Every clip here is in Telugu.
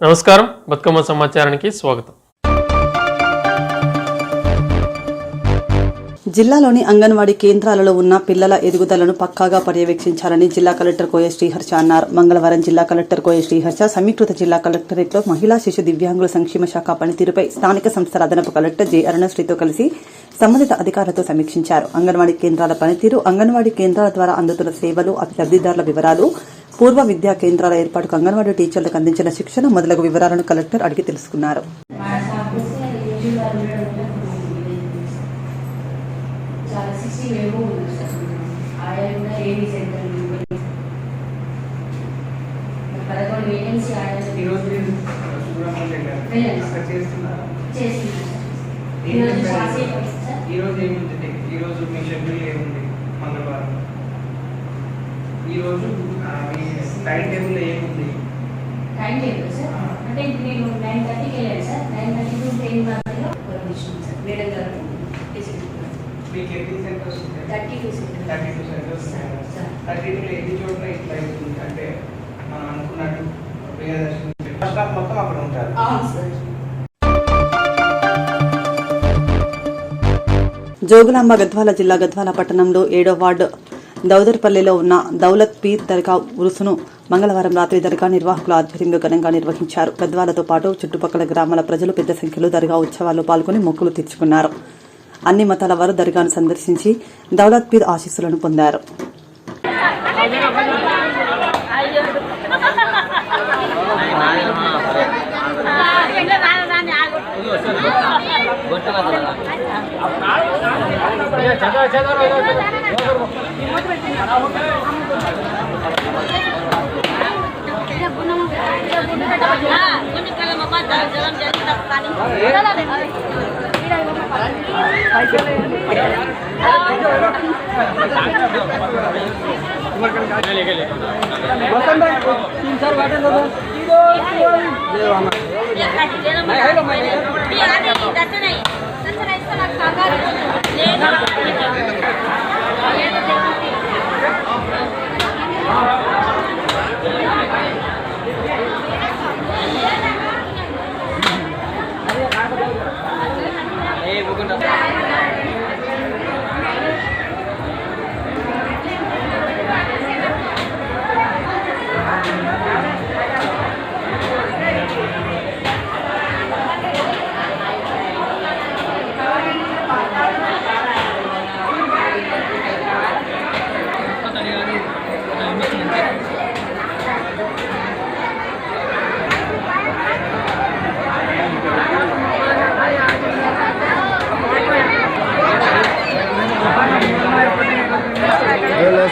నమస్కారం, బతుకమ్మ సమాచారానికి స్వాగతం. జిల్లాలోని అంగన్వాడీ కేంద్రాలలో ఉన్న పిల్లల ఎదుగుదలను పక్కాగా పర్యవేక్షించాలని జిల్లా కలెక్టర్ కోయ శ్రీహర్ష అన్నారు. మంగళవారం జిల్లా కలెక్టర్ కోయ శ్రీహర్ష సమీకృత జిల్లా కలెక్టరేట్లో మహిళా శిశు దివ్యాంగుల సంక్షేమ శాఖ పనితీరుపై స్థానిక సంస్థల అదనపు కలెక్టర్ జె అరుణశ్రీతో కలిసి సంబంధిత అధికారులతో సమీక్షించారు. అంగన్వాడీ కేంద్రాల పనితీరు, అంగన్వాడీ కేంద్రాల ద్వారా అందుతున్న సేవలు, లబ్దిదారుల వివరాలు, పూర్వ విద్యా కేంద్రాల ఏర్పాటుకు అంగన్వాడీ టీచర్లకు అందించిన శిక్షణ మొదలగు వివరాలను కలెక్టర్ అడిగి తెలుసుకున్నారు. ఈరోజు మీ షెడ్యూల్ ఏముంది? మంగళవారం ఈరోజు మీ టైం టేబుల్ ఏముంది? టైం టేబుల్ సార్ అంటే నేను 9:30కి వెళ్ళాను సార్. 9:30 టు 10 మధ్యలో పర్మిషన్ సార్ మేడం గారు మీకు ఎన్ని సెంటర్స్ ఉంటాయి? 32 సెంటర్స్. 32 ఎన్ని చోట్ల ఇట్లా అవుతుంది అంటే మనం అనుకున్నట్టు ప్రియదర్శిని ఫస్ట్ హాఫ్ మొత్తం అక్కడ ఉంటారు. అవును సార్. జోగులాంబ గద్వాల జిల్లా గద్వాల పట్టణంలో 7వ వార్డు దౌదర్పల్లిలో ఉన్న దౌలత్ పీర్ దర్గా ఉరుసును మంగళవారం రాత్రి దర్గా నిర్వాహకుల ఆధ్వర్యంలో ఘనంగా నిర్వహించారు. గద్వాలతో పాటు చుట్టుపక్కల గ్రామాల ప్రజలు పెద్ద సంఖ్యలో దర్గా ఉత్సవాల్లో పాల్గొని మొక్కులు తీర్చుకున్నారు. అన్ని మతాల వారు దర్గాను సందర్శించి దౌలత్ పీర్ ఆశీస్సులను పొందారు.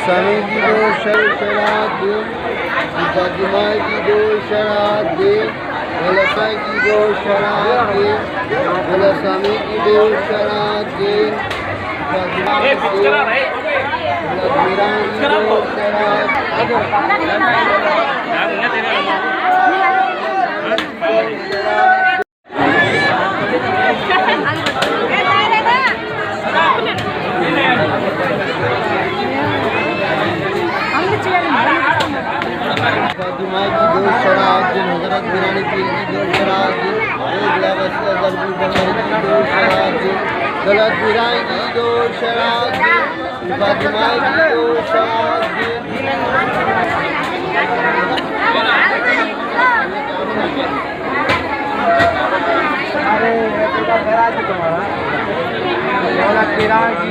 स्वामी की दो शराब दे, फातिमा की दो शराब दे, साई की दो शराब दे, स्वामी की दो शराब दे, फातिमा की दो शराब हजरत गिरानी पीर की दो शराब दी, दौलत गिराई की दो शराब दी, फातिमा की दो शराब दी। अरे तुम्हारा दौलत गिराई की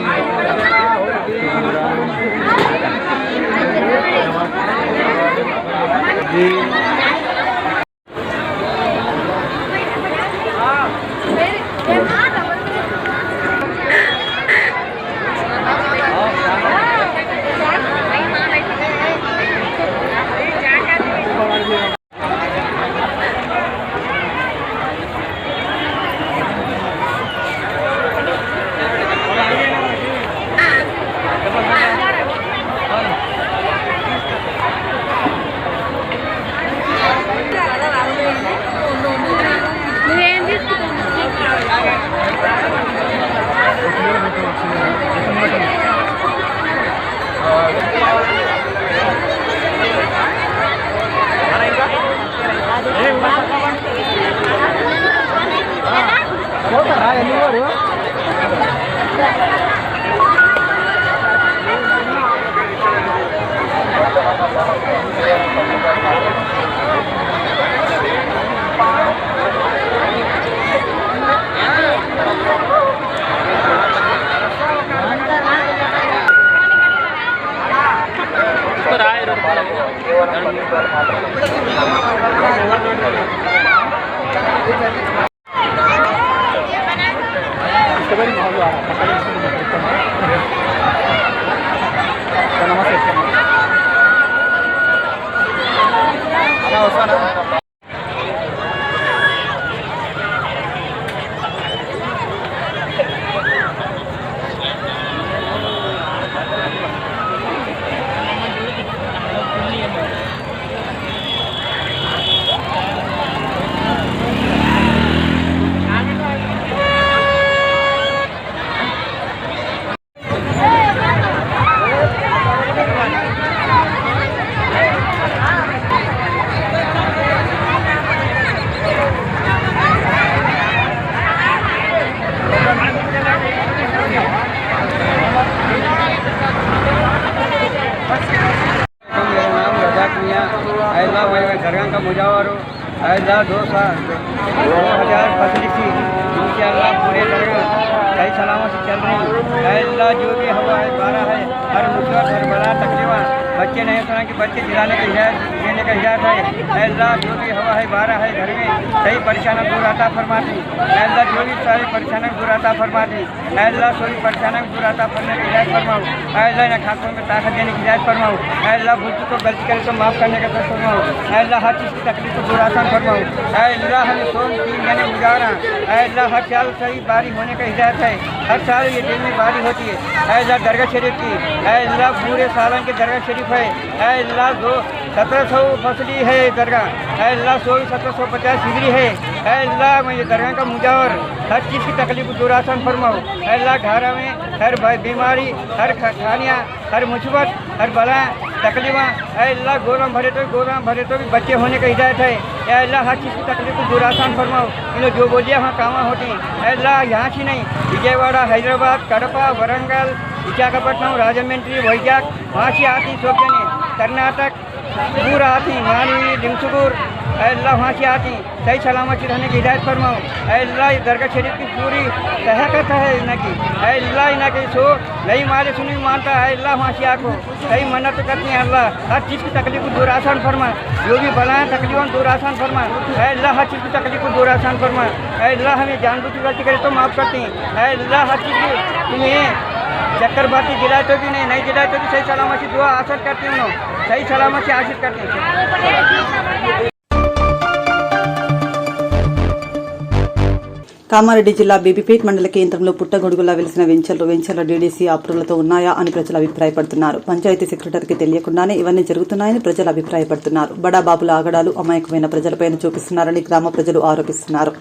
मेरा नाम रजाक मियाँ अल्लाह मैं दरगाह का मुजावर हूँ। अल्लाह 2025 थी इंशाअल्लाह पूरे दरगाह सही सलामत से चल रही। अल्लाह जो भी हवा है बारह है, हर मुसीबत हर बला तकलीफ बच्चे नहीं सुना कि बच्चे दिलाने का हिदायत देने का हिदायत है। अल्लाह जो भी हवा है बारह है घर में सही परेशान दूर आता फरमाती। अल्लाह जो भी सारी परेशान दूर आता फरमाती। अल्लाह सभी परेशान दूर आता फरने की हिदायत फरमाऊँ। अल्लाह इन खाकों में ताकत देने की हिदायत फरमाऊँ। अल्लाह भूल को गलती करे तो माफ़ करने का दर फरमाऊँ। अल्लाह हर चीज़ की तकलीफ को दूर आसान फरमाऊँ। अल्लाह हमें सोन 3 महीने गुजारा। अल्लाह हर साल सही बारी होने का हिदायत है। हर साल ये दिन में बारी होती है। अल्लाह दरगाह शरीफ की अल्लाह पूरे सालन के दरगाह शरीफ है। अल्लाह 1700 फसली है दरगाह। अल्लाह 1750 हिजरी है। अल्लाह मैं ये दरगाह का मुजावर हर चीज़ की तकलीफ को दूर आसान फरमाऊँ। अल्लाह घर में हर बीमारी हर खानियाँ हर मुसीबत हर बला तकलीफ़ा अल्लाह गोदाम भरे तो भी बच्चे होने का हिदायत है। अल्लाह हर चीज़ की तकलीफ को दूर आसान फरमाओ। इन जो बोलिया वहाँ कामा होती अल्लाह यहाँ की नहीं विजयवाड़ा हैदराबाद कड़पा वरंगल विशाखापट्टनम राजमंड्री वैजाग वहाँ से आती सब जने कर्नाटक पूरा आती मानवी लिंगसुगुर अल्लाह वहाँ से आती सही सलामती रहने की हिदायत फरमाओ। अल्लाह दरगाह शरीफ की पूरी तहकत है इनकी। अल्लाह इनकी सो नहीं माले सुनी मानता है। अल्लाह वहाँ से आको सही मन्नत करती है। अल्लाह हर चीज़ की तकलीफ को दूर आसान फरमा। जो भी बलाएँ तकलीफों दूर आसान फरमा। अल्लाह हर चीज़ की तकलीफ को दूर आसान फरमा। अल्लाह हमें जानबूझ की गलती करे तो माफ़ करती। अल्लाह हर चीज़ की तुम्हें चक्कर बाती दिलाए तो भी नहीं दिलाए तो भी सही सलामत दुआ हासिल करती हूँ। सही सलामत से हासिल करती हूँ। కామారెడ్డి జిల్లా బేబీపేట్ మండల కేంద్రంలో పుట్టగొడుగులా వెలిసిన వెంచర్ల డీడీసీ అప్రూవల్తో ఉన్నాయా అని ప్రజలు అభిప్రాయపడుతున్నారు. పంచాయతీ సెక్రటరీకి తెలియకుండానే ఇవన్నీ జరుగుతున్నాయని ప్రజలు అభిప్రాయపడుతున్నారు. బడాబాబుల ఆగడాలు అమాయకమైన ప్రజలపైన చూపిస్తున్నారని గ్రామ ప్రజలు ఆరోపిస్తున్నారు.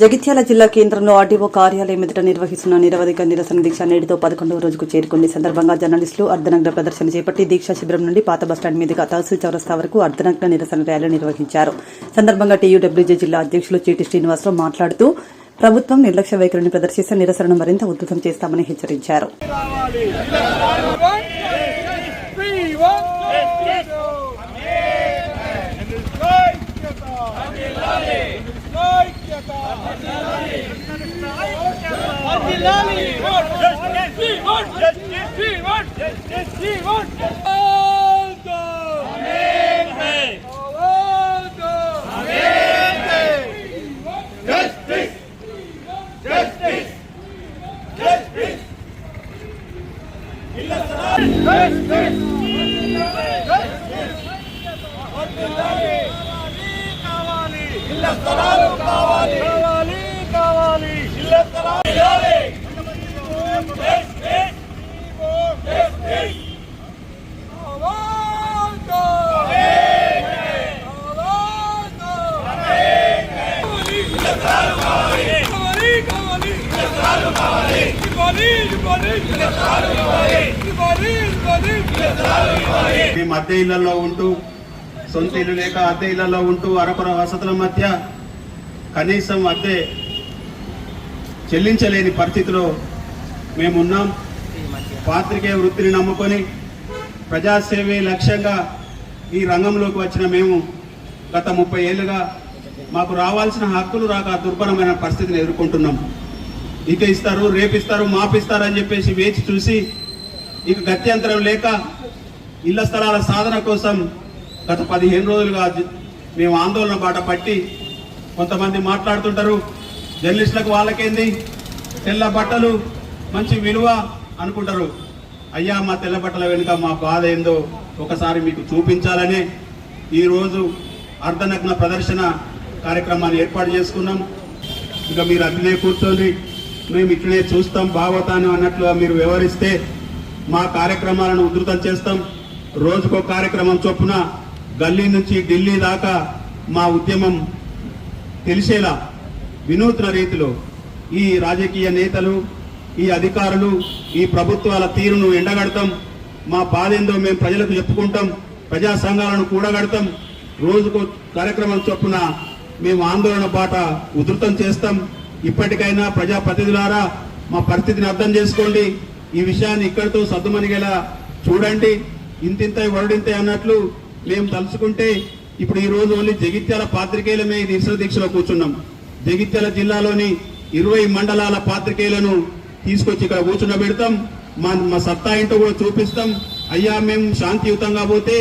జగిత్యాల జిల్లా కేంద్రంలో ఆర్డీఓ కార్యాలయం ఎదుట నిర్వహిస్తున్న నిరవధిక నిరసన దీక్ష నేటితో 11వ రోజుకు చేరుకుంది. సందర్భంగా జర్నలిస్టులు అర్ధనగ్న ప్రదర్శన చేపట్టి దీక్షా శిబిరం నుండి పాత బస్టాండ్ మీదుగా తహసీల్ చౌరస్తా వరకు అర్ధనగ్న నిరసన ర్యాలీ నిర్వహించారు. సందర్భంగా టీయూడబ్ల్యూజే జిల్లా అధ్యక్షులు చీటి శ్రీనివాసరావు మాట్లాడుతూ ప్రభుత్వం నిర్లక్ష్య వైఖరిని ప్రదర్శిస్తే నిరసనను మరింత ఉధృతం చేస్తామని హెచ్చరించారు. మేము అద్దె ఇళ్లలో ఉంటూ సొంత ఇల్లు లేక అద్దె ఇళ్లలో ఉంటూ అరకొర వసతుల మధ్య కనీసం అద్దె చెల్లించలేని పరిస్థితిలో మేమున్నాం. పాత్రికేయ వృత్తిని నమ్ముకొని ప్రజాసేవే లక్ష్యంగా ఈ రంగంలోకి వచ్చిన మేము గత 30 ఏళ్లుగా మాకు రావాల్సిన హక్కులు రాక దుర్భరమైన పరిస్థితిని ఎదుర్కొంటున్నాం. ఇక ఇస్తారు, రేపిస్తారు, మాపిస్తారు అని చెప్పేసి వేచి చూసి ఇక గత్యంతరం లేక ఇళ్ల స్థలాల సాధన కోసం గత 15 రోజులుగా మేము ఆందోళన బాట పట్టి కొంతమంది మాట్లాడుతుంటారు, జర్నలిస్టులకు వాళ్ళకేంది తెల్ల బట్టలు మంచి విలువ అనుకుంటారు. అయ్యా, మా తెల్ల బట్టల వెనుక మా బాధ ఏందో ఒకసారి మీకు చూపించాలనే ఈరోజు అర్ధనగ్న ప్రదర్శన కార్యక్రమాన్ని ఏర్పాటు చేసుకున్నాం. ఇక మీరు అట్లనే కూర్చోండి, మేము ఇట్లనే చూస్తాం భాగవతాన్ని అన్నట్లుగా మీరు వ్యవహరిస్తే మా కార్యక్రమాలను ఉధృతం చేస్తాం. రోజుకో కార్యక్రమం చొప్పున గల్లీ నుంచి ఢిల్లీ దాకా మా ఉద్యమం తెలిసేలా వినూత్న రీతిలో ఈ రాజకీయ నేతలు, ఈ అధికారులు, ఈ ప్రభుత్వాల తీరును ఎండగడతాం. మా బాధేందో మేము ప్రజలకు చెప్పుకుంటాం, ప్రజా సంఘాలను కూడగడతాం. రోజుకో కార్యక్రమం చొప్పున మేము ఆందోళన బాట ఉధృతం చేస్తాం. ఇప్పటికైనా ప్రజాప్రతినిధులారా మా పరిస్థితిని అర్థం చేసుకోండి. ఈ విషయాన్ని ఇక్కడితో సద్దుమణిగేలా చూడండి. ఇంతింత వరుడింతే అన్నట్లు మేము తలుచుకుంటే ఇప్పుడు ఈ రోజు ఓన్లీ జగిత్యాల పాత్రికేయులమే ఈ నిరసన దీక్షలో కూర్చున్నాం. జగిత్యాల జిల్లాలోని 20 మండలాల పాత్రికేయులను తీసుకొచ్చి ఇక్కడ కూర్చుండబెడతాం. మా సత్తా ఏంటో కూడా చూపిస్తాం. అయ్యా, మేము శాంతియుతంగా పోతే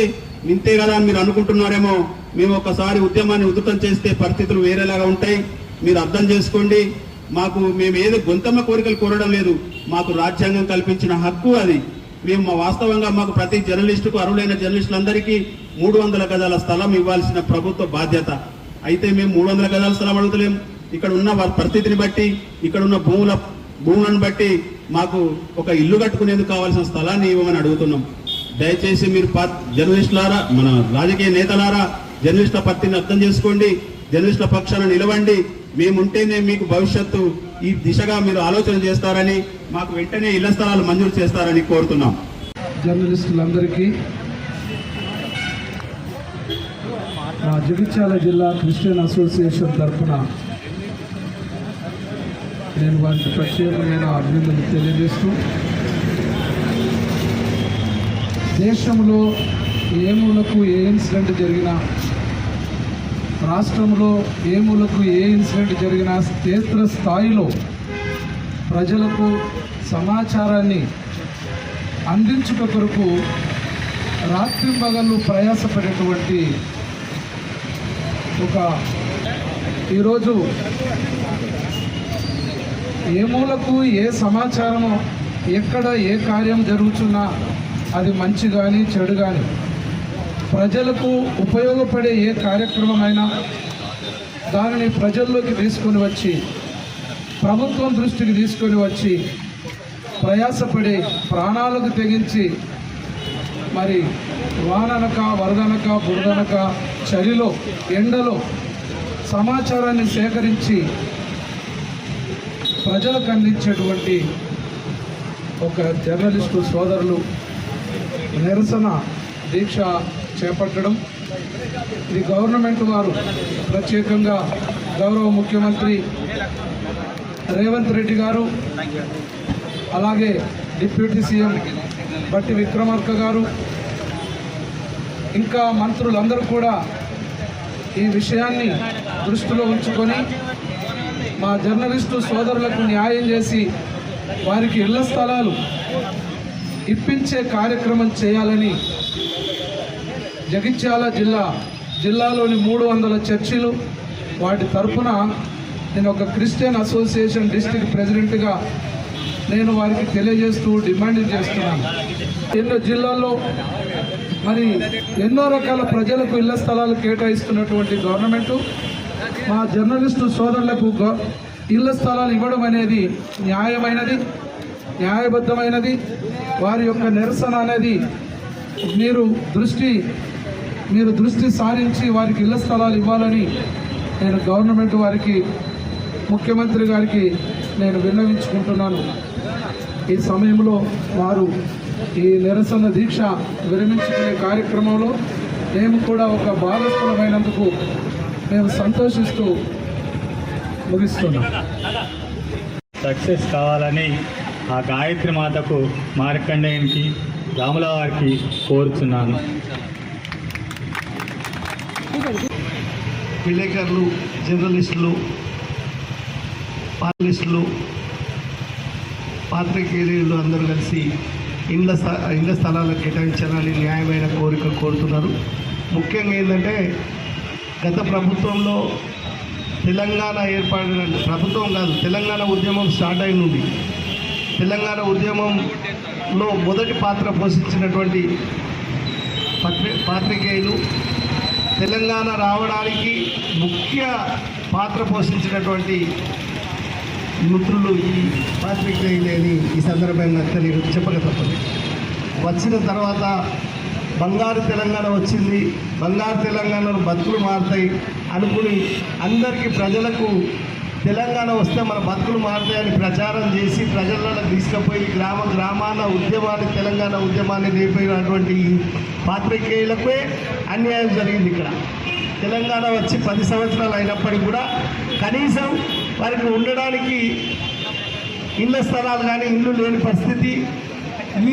ఇంతే కదా అని మీరు అనుకుంటున్నారేమో. మేము ఒకసారి ఉద్యమాన్ని ఉధృతం చేస్తే పరిస్థితులు వేరేలాగా ఉంటాయి. మీరు అర్థం చేసుకోండి. మేము ఏదో గొంతమ్మ కోరికలు కోరడం లేదు. మాకు రాజ్యాంగం కల్పించిన హక్కు అది. మేము వాస్తవంగా మాకు ప్రతి జర్నలిస్టుకు, అర్హులైన జర్నలిస్టులందరికీ 300 గజాల స్థలం ఇవ్వాల్సిన ప్రభుత్వ బాధ్యత. అయితే మేము 300 గజాల స్థలం అడుగుతలేం. ఇక్కడ ఉన్న పరిస్థితిని బట్టి, ఇక్కడ ఉన్న భూములను బట్టి మాకు ఒక ఇల్లు కట్టుకునేందుకు కావాల్సిన స్థలాన్ని ఇవ్వమని అడుగుతున్నాం. దయచేసి మీరు జర్నలిస్టులారా, మన రాజకీయ నేతలారా, జర్నలిస్టుల పరిస్థితిని అర్థం చేసుకోండి. జర్నలిస్టుల పక్షాన నిలవండి. మేముంటేనే మీకు భవిష్యత్తు ఈ దిశగా మీరు ఆలోచన చేస్తారని, మాకు వెంటనే ఇళ్ల స్థలాలు మంజూరు చేస్తారని కోరుతున్నాం. జర్నలిస్టులందరికీ మా జగిత్యాల జిల్లా క్రిస్టియన్ అసోసియేషన్ తరఫున నేను వారికి ప్రత్యేకమైన అభినందనలు తెలియజేస్తూ, దేశంలో ఏ మూలకు ఏ ఇన్సిడెంట్ జరిగినా, రాష్ట్రంలో ఏ మూలకు ఏ ఇన్సిడెంట్ జరిగినా క్షేత్ర స్థాయిలో ప్రజలకు సమాచారాన్ని అందించుట కొరకు రాత్రింబగళ్ళు ప్రయాసపడేటువంటి ఈరోజు ఏ మూలకు ఏ సమాచారము, ఎక్కడ ఏ కార్యం జరుగుతున్నా అది మంచి కానీ చెడు కానీ, ప్రజలకు ఉపయోగపడే ఏ కార్యక్రమమైనా దానిని ప్రజల్లోకి తీసుకొని వచ్చి, ప్రభుత్వం దృష్టికి తీసుకొని వచ్చి, ప్రయాసపడి ప్రాణాలకు తెగించి మరి వాననక, వరదనక, బురదనక, చలిలో, ఎండలో సమాచారాన్ని సేకరించి ప్రజలకు అందించేటువంటి ఒక జర్నలిస్టు సోదరులు నిరసన దీక్ష చేపట్టడం, ఇది గవర్నమెంట్ వారు ప్రత్యేకంగా గౌరవ ముఖ్యమంత్రి రేవంత్ రెడ్డి గారు, అలాగే డిప్యూటీ సీఎం బట్టి విక్రమార్క గారు, ఇంకా మంత్రులందరూ కూడా ఈ విషయాన్ని దృష్టిలో ఉంచుకొని మా జర్నలిస్టు సోదరులకు న్యాయం చేసి వారికి ఇళ్ల స్థలాలు ఇప్పించే కార్యక్రమం చేయాలని జగిత్యాల జిల్లాలోని 300 చర్చిలు వాటి తరఫున నేను ఒక క్రిస్టియన్ అసోసియేషన్ డిస్ట్రిక్ట్ ప్రెసిడెంట్గా నేను వారికి తెలియజేస్తూ డిమాండ్ చేస్తున్నాను. ఎన్నో జిల్లాల్లో మరి ఎన్నో రకాల ప్రజలకు ఇళ్ల స్థలాలు కేటాయిస్తున్నటువంటి గవర్నమెంటు మా జర్నలిస్టు సోదరులకు ఇళ్ల స్థలాలు ఇవ్వడం అనేది న్యాయమైనది, న్యాయబద్ధమైనది. వారి యొక్క నిరసన అనేది మీరు దృష్టి సారించి వారికి ఇళ్ల స్థలాలు ఇవ్వాలని నేను గవర్నమెంట్ వారికి, ముఖ్యమంత్రి గారికి నేను విన్నవించుకుంటున్నాను. ఈ సమయంలో వారు ఈ నిరసన దీక్ష విరమించుకునే కార్యక్రమంలో మేము కూడా ఒక భాగస్వామైనందుకు మేము సంతోషిస్తూ ముగిస్తున్నాం. సక్సెస్ కావాలని ఆ గాయత్రి మాతకు, మార్కండేయునికి, రాముల వారికి కోరుచున్నాను. విలేకరులు, జర్నలిస్టులు, పాత్రికేయులు అందరూ కలిసి ఇండ్ల స్థలాలకు కేటాయించాలని న్యాయమైన కోరిక కోరుతున్నారు. ముఖ్యంగా ఏంటంటే గత ప్రభుత్వంలో తెలంగాణ ఏర్పడిన ప్రభుత్వం కాదు, తెలంగాణ ఉద్యమం స్టార్ట్ అయిన నుండి తెలంగాణ ఉద్యమంలో మొదటి పాత్ర పోషించినటువంటి పాత్రికేయులు, తెలంగాణ రావడానికి ముఖ్య పాత్ర పోషించినటువంటి మిత్రులు ఈ పాత్రికేయులని ఈ సందర్భంగా చెప్పక తప్పదు. వచ్చిన తర్వాత బంగారు తెలంగాణ వచ్చింది, బంగారు తెలంగాణలో బతుకులు మారుతాయి అనుకుని అందరికీ ప్రజలకు తెలంగాణ వస్తే మన బతుకులు మారుతాయని ప్రచారం చేసి ప్రజలలో తీసుకుపోయి గ్రామాల ఉద్యమాన్ని, తెలంగాణ ఉద్యమాన్ని రేపైనటువంటి పాత్రికేయులకే అన్యాయం జరిగింది. ఇక్కడ తెలంగాణ వచ్చి 10 సంవత్సరాలు అయినప్పటికీ కూడా కనీసం వారికి ఉండడానికి ఇళ్ల స్థలాలు కానీ ఇల్లు లేని పరిస్థితి.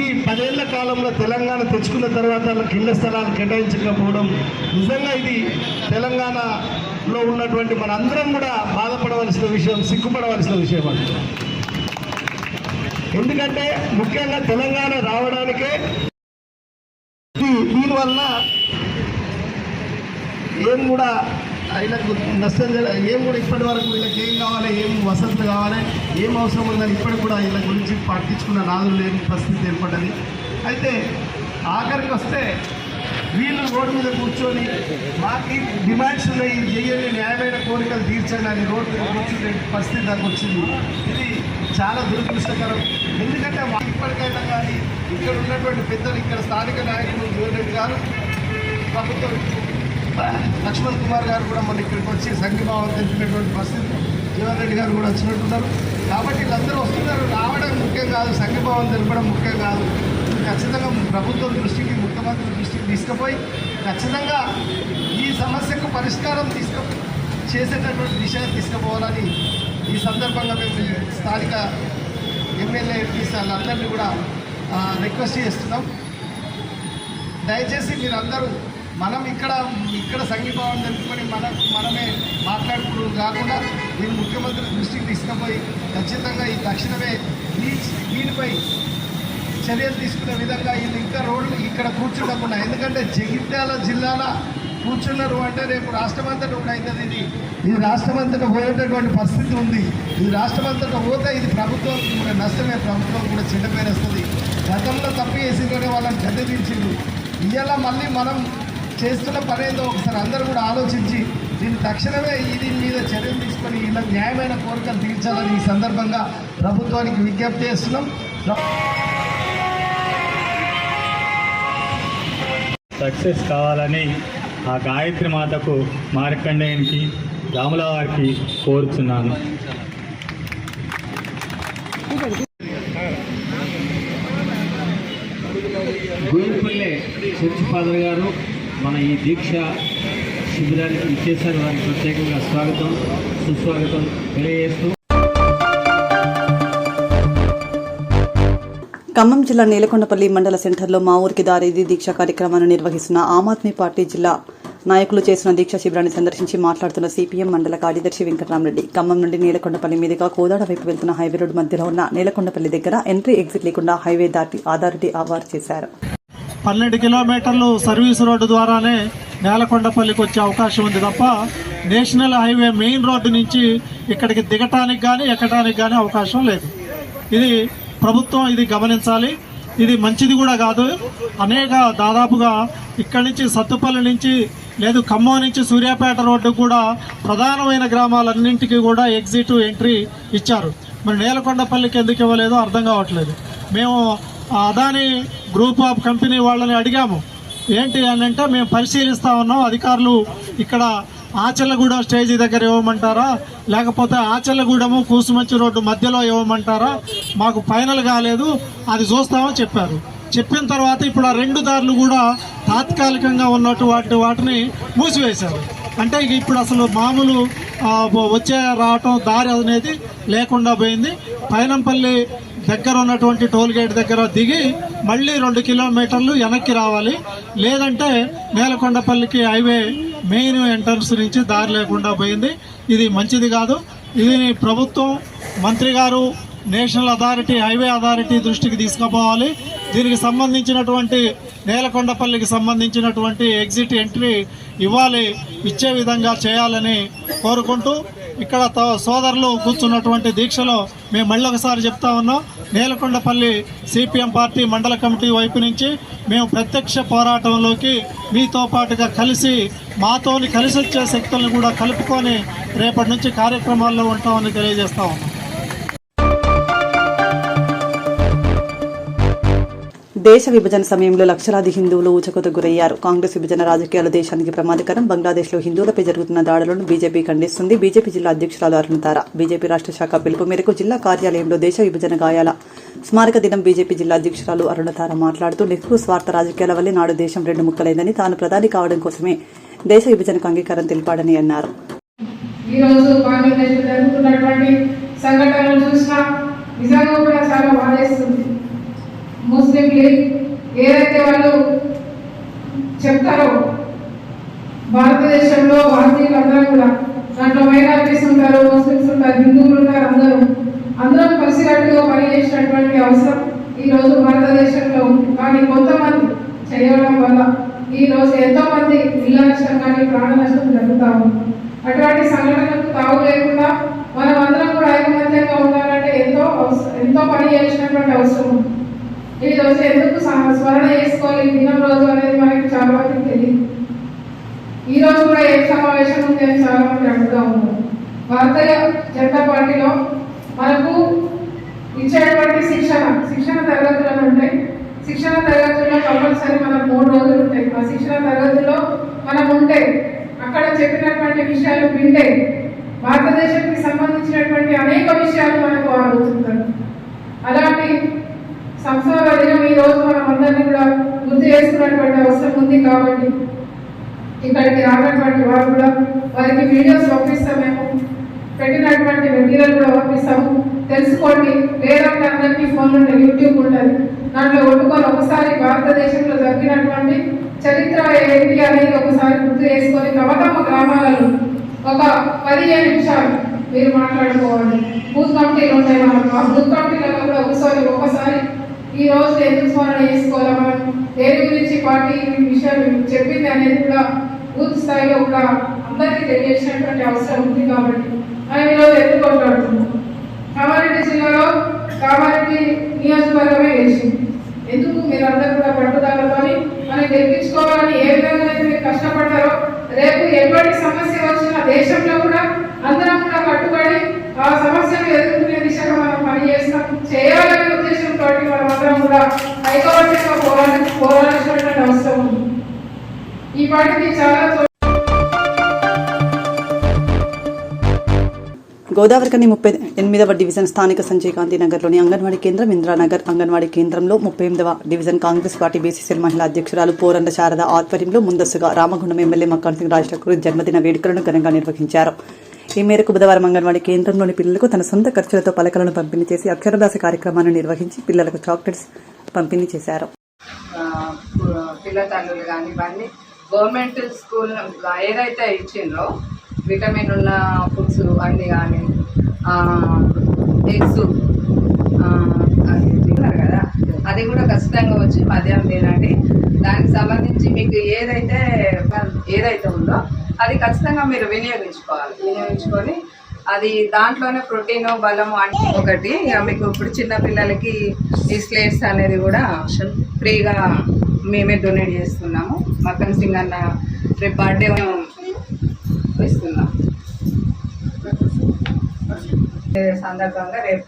ఈ 10 ఏళ్ల కాలంలో తెలంగాణ తెచ్చుకున్న తర్వాత వాళ్ళకి ఇళ్ల స్థలాలు కేటాయించకపోవడం నిజంగా ఇది తెలంగాణలో ఉన్నటువంటి మనందరం కూడా బాధపడవలసిన విషయం, సిగ్గుపడవలసిన విషయం అండి. ఎందుకంటే ముఖ్యంగా తెలంగాణ రావడానికే దీనివల్ల ఏం కూడా వీళ్ళకు నష్టం ఏం కూడా ఇప్పటి వరకు వీళ్ళకి ఏం కావాలి, ఏం వసతులు కావాలి, ఏం అవసరం ఉందని ఇప్పటికి కూడా వీళ్ళ గురించి పట్టించుకున్న నాదులు లేని పరిస్థితి ఏర్పడ్డది. అయితే ఆఖరికి వస్తే వీళ్ళు రోడ్డు మీద కూర్చొని మాకు డిమాండ్స్ ఉన్నాయి, ఇది చెయ్యండి, న్యాయమైన కోరికలు తీర్చండి అని రోడ్డు మీద కూర్చునే పరిస్థితి నాకు వచ్చింది. ఇది చాలా దురదృష్టకరం. ఎందుకంటే ఇప్పటికైనా కానీ ఇక్కడ ఉన్నటువంటి పెద్దలు, ఇక్కడ స్థానిక నాయకులు జీవన్ రెడ్డి గారు, ప్రభుత్వం లక్ష్మణ్ కుమార్ గారు కూడా మన ఇక్కడికి వచ్చి సంఘీభావం తెలిపినటువంటి పరిస్థితి, జీవన్ రెడ్డి గారు కూడా వచ్చినట్టున్నారు. కాబట్టి వీళ్ళందరూ వస్తున్నారు, రావడం ముఖ్యం కాదు, సంఘీభావం తెలపడం ముఖ్యం కాదు. ఖచ్చితంగా ప్రభుత్వం దృష్టికి, ముఖ్యమంత్రి దృష్టికి తీసుకుపోయి ఖచ్చితంగా ఈ సమస్యకు పరిష్కారం చేసేటటువంటి దిశగా తీసుకుపోవాలని ఈ సందర్భంగా మేము స్థానిక ఎమ్మెల్యే, ఎంపీస్ వాళ్ళందరినీ కూడా రిక్వెస్ట్ చేస్తున్నాం. దయచేసి మీరందరూ మనం ఇక్కడ సంఘీభావం తెలుపుకొని మనమే మాట్లాడుకోవడం కాకుండా దీన్ని ముఖ్యమంత్రి దృష్టికి తీసుకుపోయి ఖచ్చితంగా ఈ తక్షణమే దీనిపై చర్యలు తీసుకునే విధంగా వీళ్ళు ఇంకా రోడ్లు ఇక్కడ కూర్చుండకుండా, ఎందుకంటే జగిత్యాల జిల్లాలో కూర్చున్నారు అంటే రేపు రాష్ట్రమంతటా కూడా అవుతుంది. ఇది రాష్ట్రమంతటా పోయేటటువంటి పరిస్థితి ఉంది. ఇది రాష్ట్రమంతటా పోతే ఇది ప్రభుత్వం కూడా నష్టమే, ప్రభుత్వం కూడా చెడ్డ పేరు వస్తుంది. గతంలో తప్పు చేసిందనే వాళ్ళని గద్దెదించిండు. ఇవాళ మళ్ళీ మనం చేస్తున్న పని ఏదో ఒకసారి అందరూ కూడా ఆలోచించి దీన్ని తక్షణమే దీని మీద చర్యలు తీసుకొని వీళ్ళకి న్యాయమైన కోరికలు తీర్చాలని ఈ సందర్భంగా ప్రభుత్వానికి విజ్ఞప్తి చేస్తున్నాం. సక్సెస్ కావాలని ఆ గాయత్రి మాతకు, మార్కండేయునికి, రాముల వారికి కోరుచున్నాను. గోయిపల్లె చర్చి ఫాదర్ గారు మన ఈ దీక్ష శిబిరానికి ఇచ్చేసారు. వారికి ప్రత్యేకంగా స్వాగతం సుస్వాగతం తెలియజేస్తూ ఖమ్మం జిల్లా నేలకొండపల్లి మండల సెంటర్లో మా ఊరికి దారేది దీక్ష కార్యక్రమాన్ని నిర్వహిస్తున్న ఆమ్ ఆద్మీ పార్టీ జిల్లా నాయకులు చేసిన దీక్ష శిబిరాన్ని సందర్శించి మాట్లాడుతున్న సిపిఎం మండల కార్యదర్శి వెంకటరామరెడ్డి ఖమ్మం నుండి నేలకొండపల్లి మీదుగా కోదాడ వైపు వెళ్తున్న హైవే రోడ్డు మధ్యలో ఉన్న నేలకొండపల్లి దగ్గర ఎంట్రీ ఎగ్జిట్ లేకుండా హైవే దాటి అథారిటీ అవారు చేశారు. 12 కిలోమీటర్లు సర్వీస్ రోడ్డు ద్వారానే నేలకొండపల్లికి వచ్చే అవకాశం ఉంది తప్ప నేషనల్ హైవే మెయిన్ రోడ్డు నుంచి ఇక్కడికి దిగటానికి కానీ ఎక్కడానికి కానీ అవకాశం లేదు. ఇది ప్రభుత్వం ఇది గమనించాలి. ఇది మంచిది కూడా కాదు. దాదాపుగా ఇక్కడి నుంచి సత్తుపల్లి నుంచి లేదు ఖమ్మం నుంచి సూర్యాపేట రోడ్డు కూడా ప్రధానమైన గ్రామాలన్నింటికి కూడా ఎగ్జిట్ ఎంట్రీ ఇచ్చారు. మరి నేలకొండపల్లికి ఎందుకు ఇవ్వలేదో అర్థం కావట్లేదు. మేము అదాని గ్రూప్ ఆఫ్ కంపెనీ వాళ్ళని అడిగాము, ఏంటి అని అంటే మేము పరిశీలిస్తా ఉన్నాం, అధికారులు ఇక్కడ ఆచల్లగూడెం స్టేజీ దగ్గర ఇవ్వమంటారా లేకపోతే ఆచల్లగూడెము కూసుమంచి రోడ్డు మధ్యలో ఇవ్వమంటారా, మాకు ఫైనల్ కాలేదు, అది చూస్తామని చెప్పారు. చెప్పిన తర్వాత ఇప్పుడు ఆ 2 దారులు కూడా తాత్కాలికంగా ఉన్నటువంటి వాటిని మూసివేశారు. అంటే ఇప్పుడు అసలు మామూలు వచ్చే రావటం దారి అనేది లేకుండా పోయింది. పైనంపల్లి దగ్గర ఉన్నటువంటి టోల్ గేట్ దగ్గర దిగి మళ్ళీ 2 కిలోమీటర్లు వెనక్కి రావాలి. లేదంటే నేలకొండపల్లికి హైవే మెయిన్ ఎంట్రన్స్ నుంచి దారి లేకుండా పోయింది. ఇది మంచిది కాదు. ఇది ప్రభుత్వం మంత్రి గారు నేషనల్ అథారిటీ హైవే అథారిటీ దృష్టికి తీసుకుపోవాలి. దీనికి సంబంధించినటువంటి నేలకొండపల్లికి సంబంధించినటువంటి ఎగ్జిట్ ఎంట్రీ ఇచ్చే విధంగా చేయాలని కోరుకుంటూ ఇక్కడ సోదరులు కూర్చున్నటువంటి దీక్షలో మేము మళ్ళీ ఒకసారి చెప్తా ఉన్నాం, నేలకొండపల్లి సిపిఎం పార్టీ మండల కమిటీ వైపు నుంచి మేము ప్రత్యక్ష పోరాటంలోకి మీతో పాటుగా కలిసి మాతోని కలిసి వచ్చే శక్తులను కూడా కలుపుకొని రేపటి నుంచి కార్యక్రమాల్లో ఉంటామని తెలియజేస్తా ఉన్నాం. దేశ విభజన సమయంలో లక్షలాది హిందువులు ఊచకోత గురయ్యారు. కాంగ్రెస్ విభజన రాజకీయాలు దేశానికి ప్రమాదకరం. బంగ్లాదేశ్లో హిందువులపై జరుగుతున్న దాడులను బీజేపీ ఖండిస్తుంది. బీజేపీ జిల్లా అధ్యక్షురాలు అరుణతార బీజేపీ రాష్ట్ర శాఖ పిలుపు మేరకు జిల్లా కార్యాలయంలో దేశ విభజన గాయాల స్మారక దినం బీజేపీ జిల్లా అధ్యక్షురాలు అరుణతార మాట్లాడుతూ నెహ్రూ స్వార్థ రాజకీయాల వల్లే నాడు దేశం 2 ముక్కలైందని, తాను ప్రధాని కావడం కోసమే దేశ విభజనకు అంగీకారం తెలిపాడని అన్నారు. ఈరోజు బంగ్లాదేశ్ జరుగుతున్నటువంటి సంఘటనలు చూసినా నిజంగా కూడా చాలా బాధేస్తుంది. ముస్లిం లీగ్ ఏదైతే వాళ్ళు చెప్తారో భారతదేశంలో భారతీయులందరూ కూడా దాంట్లో మైనారిటీస్ ఉంటారు, ముస్లిమ్స్ ఉంటారు, హిందువులు ఉంటారు, అందరం కలిసికట్టుగా పనిచేసినటువంటి అవసరం ఈ రోజు భారతదేశంలో ఉంది. కానీ కొంతమంది చేయడం వల్ల ఈ రోజు ఎంతో మంది ఇళ్ల నష్టం కానీ ప్రాణ నష్టం జరుగుతా ఉంది. అటువంటి సంఘటనలకు తావు లేకుండా మనం అందరం కూడా ఐకమత్యంగా ఉండాలంటే ఎంతో పని చేసినటువంటి అవసరం ఉంది. ఈ రోజు ఎందుకు స్మరణ చేసుకోవాలి దినం రోజు అనేది మనకి చాలా మందికి తెలియదు. ఈ రోజు కూడా ఏం సమావేశం ఉంది అని చాలా మంది అడుగుతూ ఉన్నారు. భారతీయ జనతా పార్టీలో మనకు ఇచ్చేటువంటి శిక్షణ తరగతులను ఉంటాయి. శిక్షణ తరగతుల్లో కంపల్సరీ మనకు 3 రోజులు ఉంటాయి. ఆ శిక్షణ తరగతుల్లో మనం ఉంటే అక్కడ చెప్పినటువంటి విషయాలు వింటే భారతదేశానికి సంబంధించినటువంటి అనేక విషయాలు మనకు అడుగుతుంటారు. అలాంటి సంస్థల దినం ఈ రోజు మనం అందరినీ కూడా గుర్తు చేసుకున్నటువంటి అవసరం ఉంది. కాబట్టి ఇక్కడికి రానటువంటి వారు కూడా వారికి వీడియోస్ పంపిస్తాం, మేము పెట్టినటువంటి మెటీరియల్ కూడా పంపిస్తాము, తెలుసుకోండి. లేదంటే అందరికీ ఫోన్లు ఉంటాయి, యూట్యూబ్ ఉంటుంది, దాంట్లో కొట్టుకొని ఒకసారి భారతదేశంలో జరిగినటువంటి చరిత్ర ఏంటి అనేది ఒకసారి గుర్తు చేసుకొని కవతమ్మ గ్రామాలలో ఒక 15 నిమిషాలు మీరు మాట్లాడుకోవాలి. బూత్ కమిటీలు ఉంటాయి మనకు, ఆ బూత్ కమిటీలలో కూడా ఒకసారి ఈ రోజు ఎందుకు స్మరణ చేసుకోవాలి, మనం దేని గురించి పార్టీ విషయాలు చెప్పింది అనేది కూడా బూత్ స్థాయిలో కూడా అందరికీ తెలియజేసినటువంటి అవసరం ఉంది. కాబట్టి మనం ఈరోజు ఎందుకు కొట్లాడుతున్నాం. కామారెడ్డి జిల్లాలో కామారెడ్డి నియోజకవర్గమే గెలిచింది. ఎందుకు మీరందరూ కూడా పట్టుదలతో మనం గెలిపించుకోవాలని ఏ విధంగా అయితే మీరు కష్టపడ్డారో రేపు ఎటువంటి సమస్య వచ్చినా దేశంలో కూడా అందరం కూడా కట్టుబడి ఆ సమస్యను ఎదుర్కొనే దిశగా మనం పనిచేస్తాం. చేయాలనే ఉద్దేశంతో మనం అందరం కూడా ఐకమత్యంగా పోరాడాల్సినటువంటి అవసరం ఉంది. ఈ పాటికి చాలా గోదావరికని 38వ డివిజన్ స్థానిక సంజయ్ గాంధీ నగర్లోని అంగన్వాడీ కేంద్రం ఇంద్రానగర్ అంగన్వాడీ కేంద్రంలో 38వ డివిజన్ కాంగ్రెస్ పార్టీ బీసీసీఎల్ మహిళా అధ్యక్షురాలు పోరండ శారద ఆధ్వర్యంలో ముందస్తుగా రామగుండం ఎమ్మెల్యే మక్కాన్ సింగ్ రాజ్ ఠాకూర్ జన్మదిన వేడుకలను ఘనంగా నిర్వహించారు. ఈ మేరకు బుధవారం అంగన్వాడీ కేంద్రంలోని పిల్లలకు తన సొంత ఖర్చులతో పలకలను పంపిణీ చేసి అక్షరదాస కార్యక్రమాన్ని నిర్వహించి పిల్లలకు చాక్లెట్స్ పంపిణీ చేశారు. పిల్ల తల్లులు కానీ ఇవన్నీ గవర్నమెంట్ స్కూల్ ఏదైతే ఇచ్చిండ్రో విటమిన్ ఉన్న ఫుడ్స్ అన్నీ కానీ ఎగ్స్ అది తిన్నారు కదా, అది కూడా ఖచ్చితంగా వచ్చి మధ్యాహ్నం తినండి. దానికి సంబంధించి మీకు ఏదైతే ఉందో అది ఖచ్చితంగా మీరు వినియోగించుకొని అది దాంట్లోనే ప్రోటీన్ బలము అంటే ఒకటి. ఇక మీకు ఇప్పుడు చిన్న పిల్లలకి ఈ స్లేట్స్ అనేది కూడా ఫ్రీగా మేమే డొనేట్ చేస్తున్నాము. మక్కన్ సింగ్ అన్న రేపు బర్త్డే ఇస్తున్నాం. సందర్భంగా రేపు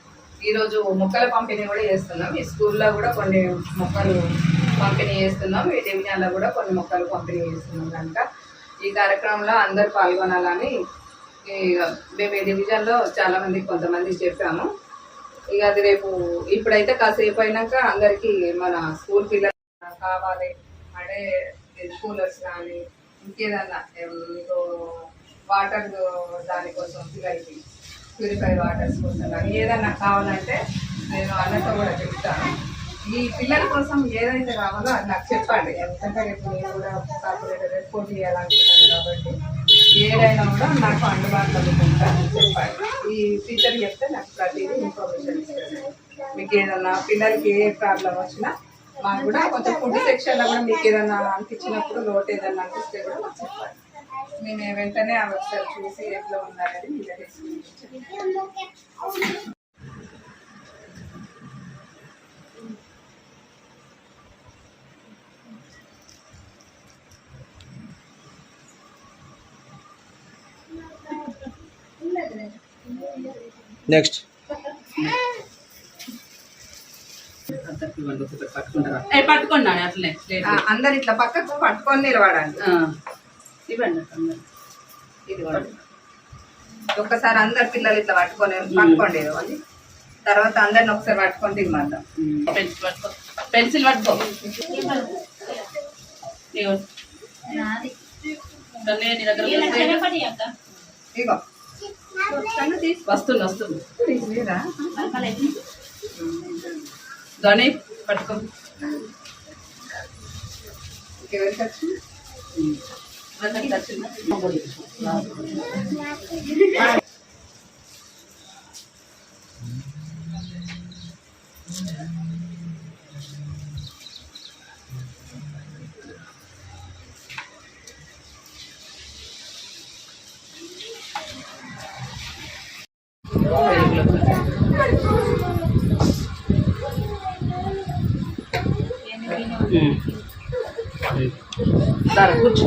ఈరోజు మొక్కల పంపిణీ కూడా చేస్తున్నాం. ఈ స్కూల్లో కూడా కొన్ని మొక్కలు పంపిణీ చేస్తున్నాం, ఈ డివిజన్లో కూడా కొన్ని మొక్కలు పంపిణీ చేస్తున్నాం. కనుక ఈ కార్యక్రమంలో అందరూ పాల్గొనాలని మేము ఈ డివిజన్లో చాలామంది కొంతమంది చెప్పాము. ఇక అది రేపు ఇప్పుడైతే కాసేపు అయినాక అందరికీ మన స్కూల్ పిల్లలు కావాలి అంటే కూలర్స్ కానీ ఇంకేదన్నా మీకు వాటర్ దానికోసం పిల్లలకి ప్యూరిఫై వాటర్స్ కోసం కానీ ఏదన్నా కావాలంటే నేను అన్నతో కూడా చెప్తాను. ఈ పిల్లల కోసం ఏదైతే కావాలో అది నాకు చెప్పండి. ఎందుకంటే రేపు నేను కూడా కార్పొరేటర్ రిపోర్ట్ చేయాలనుకుంటాను కాబట్టి ఏదైనా కూడా నాకు అందుబాటులో ఉంటాను చెప్పండి. ఈ టీచర్ చెప్తే నాకు ప్రతిదీ ఇన్ఫర్మేషన్ ఇస్తాను. మీకు ఏదన్నా పిల్లలకి ఏ ప్రాబ్లం వచ్చినా మాకు కూడా కొంచెం ఫుడ్ సెక్షన్లో కూడా మీకు ఏదన్నా అనిపించినప్పుడు లోటు ఏదన్నా అనిపిస్తే కూడా మాకు చెప్పండి. మేము వెంటనే ఒకసారి చూసి ఎట్లా ఉన్నారని మీకు నెక్స్ట్ పట్టుకున్నాను అట్లే అందరు ఇట్లా పక్కకు పట్టుకొని నిలబడండి. ఇది ఒక్కసారి అందరు పిల్లలు ఇట్లా పట్టుకోండి అని తర్వాత అందరిని ఒకసారి పట్టుకొని దిగమంటాం. పెన్సిల్ పట్టుకో ఇగో వస్తుంది ధోని పట్టుకో. ఎవరికి వచ్చింది? కూర్చో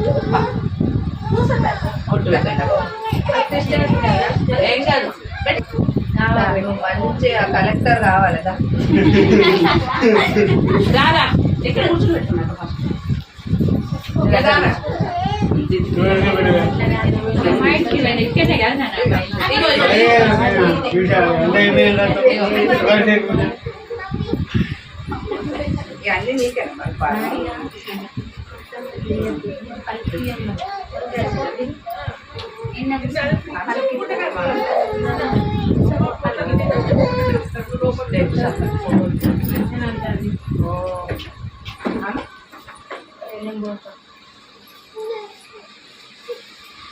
ఏం కాదు మంచి కలెక్టర్ కావాలదా రారా ఎక్కడ కూర్చోబెట్టుకున్నా అన్నీ నీకేనా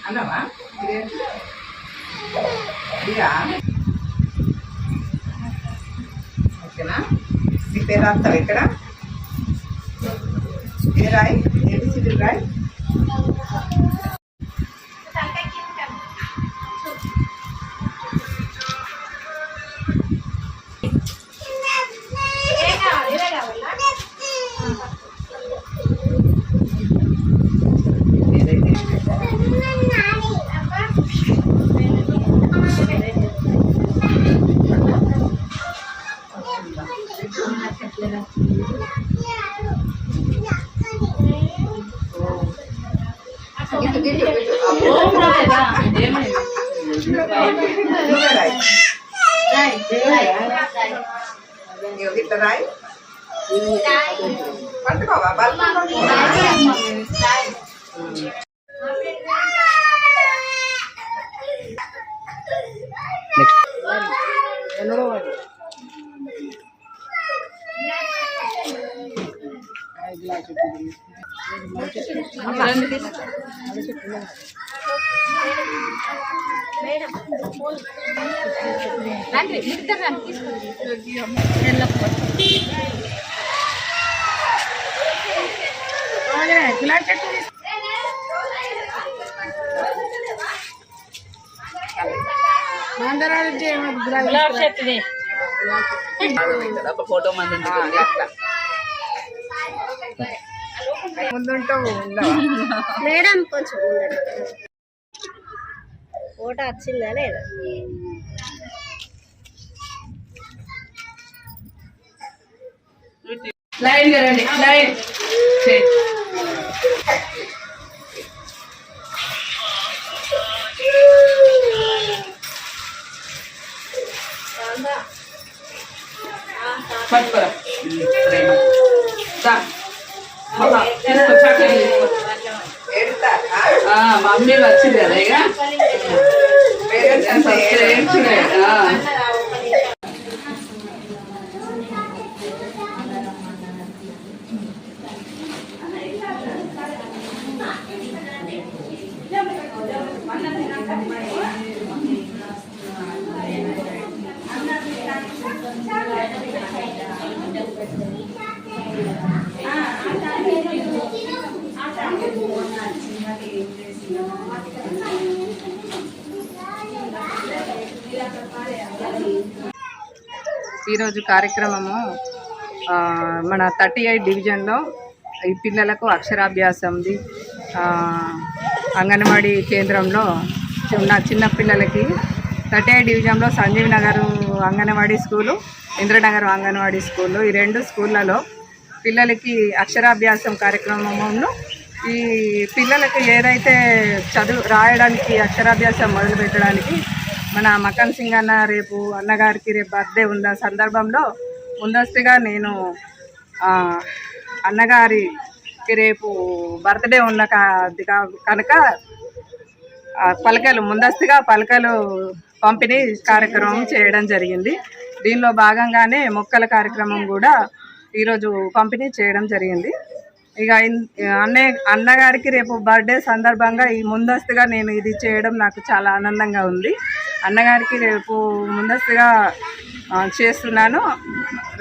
అన్నవా ఓకేనా? మీ పేరు రాస్తావు ఇక్కడ ఏ రాయి ఏబిసిడి రాయి. ఇట్లా రాయి పట్టుకోవా ఫోటో మంది ముందుంటావు మేడం కొంచెం ఫోటో వచ్చిందా లేదా? లైన్ కరండి లైన్ పట్టుకోరా మమ్మీ వచ్చింది కదా ఇక ఈరోజు కార్యక్రమము మన 38 డివిజన్లో ఈ పిల్లలకు అక్షరాభ్యాసంది అంగన్వాడీ కేంద్రంలో ఉన్న చిన్న పిల్లలకి 38 డివిజన్లో సంజీవ్ నగర్ అంగన్వాడీ స్కూలు, ఇంద్రనగర్ అంగన్వాడీ స్కూలు, ఈ 2 స్కూళ్ళలో పిల్లలకి అక్షరాభ్యాసం కార్యక్రమంలో ఈ పిల్లలకి ఏదైతే చదువు రాయడానికి అక్షరాభ్యాసం మొదలు పెట్టడానికి మన మకన్ సింగ్ అన్న రేపు అన్నగారికి రేపు బర్త్డే ఉన్న సందర్భంలో ముందస్తుగా నేను అన్నగారికి రేపు బర్త్డే ఉన్న కనుక ముందస్తుగా పలకలు పంపిణీ కార్యక్రమం చేయడం జరిగింది. దీనిలో భాగంగానే మొక్కల కార్యక్రమం కూడా ఈరోజు పంపిణీ చేయడం జరిగింది. ఇక అన్నగారికి రేపు బర్త్డే సందర్భంగా ఈ ముందస్తుగా నేను ఇది చేయడం నాకు చాలా ఆనందంగా ఉంది. అన్నగారికి రేపు ముందస్తుగా చేస్తున్నాను.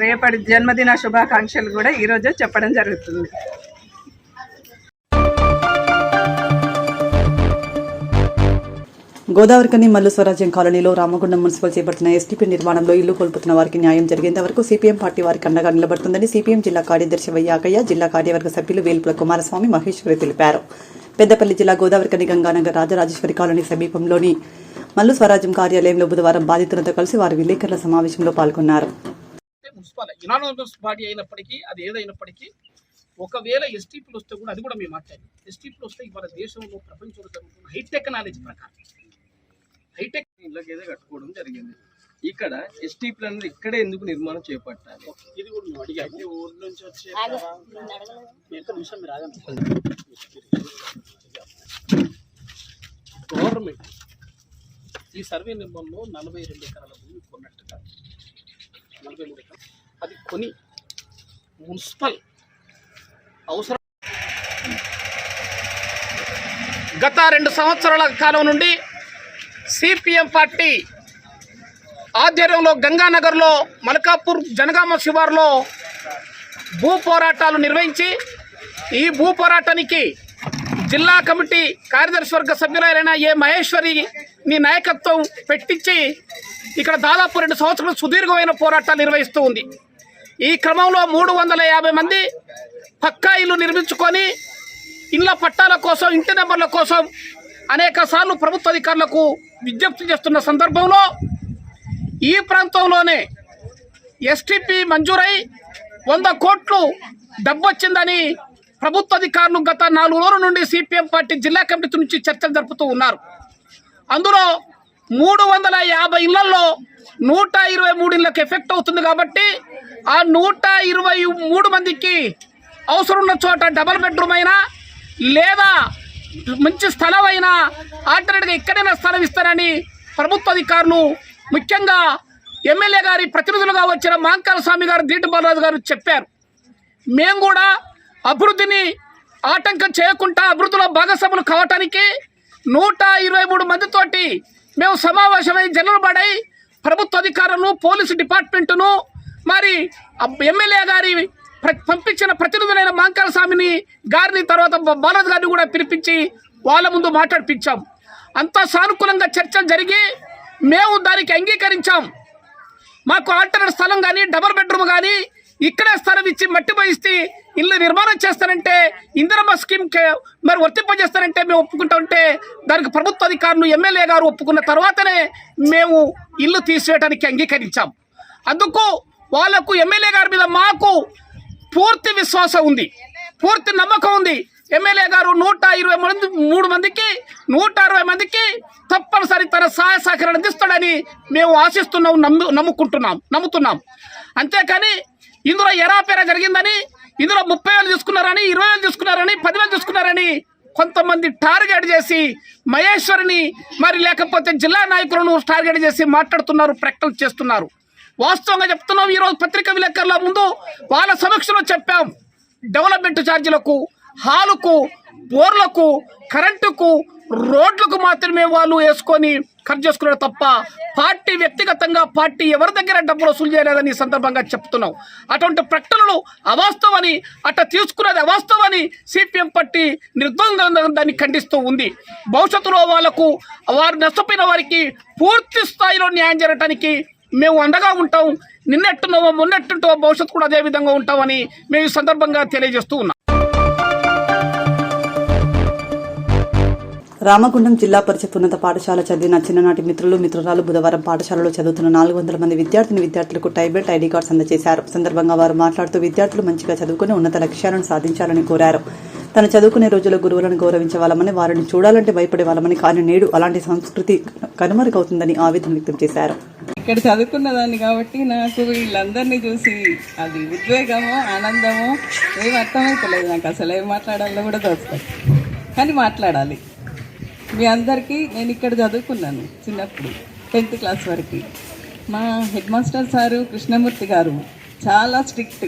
రేపటి జన్మదిన శుభాకాంక్షలు కూడా ఈరోజు చెప్పడం జరుగుతుంది. గోదావరికని మల్లు స్వరాజ్యం కాలనీలో రామగుండం మున్సిపల్ చేపడుతున్న ఎస్టీపీ నిర్మాణంలో ఇల్లు కోల్పోతున్న వారికి న్యాయం జరిగేంత వరకు సిపిఎం పార్టీ వారికి అండగా నిలబడుతుందని సిపిఎం జిల్లా కార్యదర్శి వయ్యాకయ్య, జిల్లా కార్యవర్గ సభ్యులు వేల్పుల కుమారస్వామి, మహేశ్వరి తెలిపారు. పెద్దపల్లి జిల్లా గోదావరికని గంగానగర్ రాజరాజేశ్వరి కాలనీ సమీపంలోని మల్లు స్వరాజ్యం కార్యాలయంలో బుధవారం బాధితులతో కలిసి వారు విలేకరుల సమావేశంలో పాల్గొన్నారు. బాడీ అయినప్పటికీ అది ఏదైనప్పటికీ ఒకవేళ ఎస్టీపీలు వస్తే కూడా అది కూడా మేము మాట్లాడాం. ఎస్టీపీలు వస్తే ఇవాళ దేశంలో ప్రపంచంలో జరుగుతున్న హైటెక్నాలజీ ప్రకారం హైటెక్ ఇళ్ళకి ఏదో కట్టుకోవడం జరిగింది. ఇక్కడ ఎస్టీపీలు అనేది ఇక్కడే ఎందుకు నిర్మాణం చేపట్టాలి? ఇది కూడా మేము అడిగాము. ఊరు నుంచి వచ్చే నిమిషం మీరు ఆగండి. గవర్నమెంట్ ఈ సర్వే నెంబర్లో 42 ఎకరాల భూమి కొన్నట్టుగా 43 ఎకరాలు అది కొని మున్సిపల్ అవసరం గత 2 సంవత్సరాల కాలం నుండి సిపిఎం పార్టీ ఆధ్వర్యంలో గంగానగర్లో మల్కాపూర్ జనగామ శివార్లో భూ పోరాటాలు నిర్వహించి ఈ భూ పోరాటానికి జిల్లా కమిటీ కార్యదర్శి వర్గ సభ్యులైన ఏ మహేశ్వరిని నాయకత్వం పెట్టించి ఇక్కడ దాదాపు 2 సంవత్సరాలు సుదీర్ఘమైన పోరాటాలు నిర్వహిస్తూ ఉంది. ఈ క్రమంలో 350 మంది పక్కా ఇల్లు నిర్మించుకొని ఇళ్ల పట్టాల కోసం, ఇంటి నెంబర్ల కోసం అనేక సార్లు ప్రభుత్వ అధికారులకు విజ్ఞప్తి చేస్తున్న సందర్భంలో ఈ ప్రాంతంలోనే ఎస్టీపీ మంజూరై 100 కోట్లు డబ్బొచ్చిందని ప్రభుత్వ అధికారులు గత 4 రోజుల నుండి సిపిఎం పార్టీ జిల్లా కమిటీ నుంచి చర్చలు జరుపుతూ ఉన్నారు. అందులో 350 ఇళ్లలో 123 ఇళ్లకు ఎఫెక్ట్ అవుతుంది. కాబట్టి ఆ 123 మందికి అవసరం ఉన్న చోట డబల్ బెడ్రూమ్ అయినా లేదా మంచి స్థలం అయినా ఆల్టర్నేట్గా ఎక్కడైనా స్థలం ఇస్తారని ప్రభుత్వ అధికారులు, ముఖ్యంగా ఎమ్మెల్యే గారి ప్రతినిధులుగా వచ్చిన మాంకాల స్వామి గారు, దీటి బాలరాజు గారు చెప్పారు. మేము కూడా అభివృద్ధిని ఆటంకం చేయకుండా అభివృద్ధిలో భాగస్వాములు కావటానికి 123 మందితోటి మేము సమావేశమై జనరబడై ప్రభుత్వ అధికారులను, పోలీసు డిపార్ట్మెంటును, మరి ఎమ్మెల్యే గారి పంపించిన ప్రతినిధులైన మాంకాల స్వామిని గారిని, తర్వాత బాలరాజు గారిని కూడా పిలిపించి వాళ్ళ ముందు మాట్లాడిపించాం. అంతా సానుకూలంగా చర్చలు జరిగి మేము దానికి అంగీకరించాం. మాకు ఆల్టర్నేట్ స్థలం కానీ డబల్ బెడ్రూమ్ కానీ ఇక్కడే స్థలం ఇచ్చి మట్టి పోయిస్తే ఇల్లు నిర్మాణం చేస్తారంటే, ఇందిరమ్మ స్కీమ్ మరి వర్తింపజేస్తారంటే మేము ఒప్పుకుంటా ఉంటే దానికి ప్రభుత్వ అధికారులు, ఎమ్మెల్యే గారు ఒప్పుకున్న తర్వాతనే మేము ఇల్లు తీసివేయడానికి అంగీకరించాం. అందుకు వాళ్లకు, ఎమ్మెల్యే గారి మీద మాకు పూర్తి విశ్వాసం ఉంది, పూర్తి నమ్మకం ఉంది. ఎమ్మెల్యే గారు 123 మందికి 160 మందికి తప్పనిసరి తన సహాయ సహకారాలు అందిస్తాడని మేము ఆశిస్తున్నాం, నమ్ముతున్నాం. అంతేకాని ఇందులో ఎరాపేరా జరిగిందని, ఇందులో 30,000 తీసుకున్నారని, 20,000 తీసుకున్నారని, 10,000 తీసుకున్నారని కొంతమంది టార్గెట్ చేసి మహేశ్వరిని, మరి లేకపోతే జిల్లా నాయకులను టార్గెట్ చేసి మాట్లాడుతున్నారు, ప్రకటనలు చేస్తున్నారు. వాస్తవంగా చెప్తున్నాం. ఈరోజు పత్రికా విలేకరుల ముందు వాళ్ళ సమక్షంలో చెప్పాం. డెవలప్మెంట్ ఛార్జీలకు, హాలుకు, బోర్లకు, కరెంటుకు, రోడ్లకు మాత్రమే వాళ్ళు వేసుకొని ఖర్చు చేసుకున్నారు తప్ప పార్టీ వ్యక్తిగతంగా పార్టీ ఎవరి దగ్గర డబ్బులు వసూలు చేయలేదని ఈ సందర్భంగా చెప్తున్నాం. అటువంటి ప్రకటనలు అవాస్తవని, అట్లా తీసుకున్నది అవాస్తవని సిపిఎం పార్టీ నిర్ద్వందంగా దాన్ని ఖండిస్తూ ఉంది. భవిష్యత్తులో వారు నష్టపోయిన వారికి పూర్తి స్థాయిలో న్యాయం జరగటానికి మేము అండగా ఉంటాం. నిన్నెట్టున్నామో మొన్నెట్టుంటామో భవిష్యత్తు కూడా అదే విధంగా ఉంటామని మేము ఈ సందర్భంగా తెలియజేస్తూ ఉన్నాం. రామగుండం జిల్లా పరిషత్ ఉన్నత పాఠశాల చదివిన చిన్ననాటి మిత్రురాలు బుధవారం పాఠశాలలో చదువుతున్న 400 మంది విద్యార్థులకు టై బెల్ట్, ఐడి కార్డ్స్ అందజేశారు. సందర్భంగా వారు మాట్లాడుతూ విద్యార్థులు మంచిగా చదువుకుని ఉన్నత లక్ష్యాలను సాధించాలని కోరారు. తను చదువుకునే రోజుల్లో గురువులను గౌరవించే వాళ్ళమని, వారిని చూడాలంటే భయపడే వాళ్ళమని, కానీ నేడు అలాంటి సంస్కృతి కనుమరుగవుతుందని ఆవేదన వ్యక్తం చేశారు. ఇక్కడ చదువుకున్నదాన్ని కాబట్టి నాకు వీళ్ళందరినీ చూసి అది ఉద్వేగమో ఆనందమో ఏం అర్థమైతలేదు. నాకు అసలు ఏం మాట్లాడాలో కూడా తోస్తుంది, కానీ మాట్లాడాలి. మీ అందరికీ నేను ఇక్కడ చదువుకున్నాను చిన్నప్పుడు 10th క్లాస్ వరకు. మా హెడ్ మాస్టర్ సారు కృష్ణమూర్తి గారు చాలా స్ట్రిక్ట్.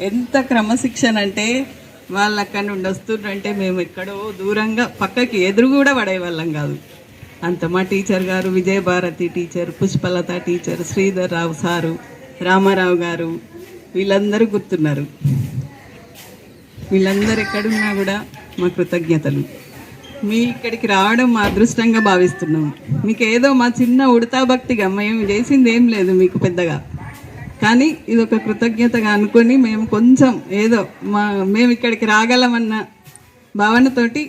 ఎంత క్రమశిక్షణ అంటే వాళ్ళు అక్కడి నుండి వస్తుండ్రంటే మేము ఎక్కడో దూరంగా పక్కకి ఎదురు కూడా పడేవాళ్ళం కాదు. అంత మా టీచర్ గారు, విజయభారతి టీచర్, పుష్పలత టీచర్, శ్రీధర్ రావు సారు, రామారావు గారు, వీళ్ళందరూ గుర్తున్నారు. వీళ్ళందరూ ఎక్కడున్నా కూడా మా కృతజ్ఞతలు. మీ ఇక్కడికి రావడం మా అదృష్టంగా భావిస్తున్నాం. మీకు ఏదో మా చిన్న ఉడతా భక్తిగా మేము చేసింది ఏం లేదు మీకు పెద్దగా, కానీ ఇది ఒక కృతజ్ఞతగా అనుకొని మేము కొంచెం ఏదో మేము ఇక్కడికి రాగలమన్న భావనతోటి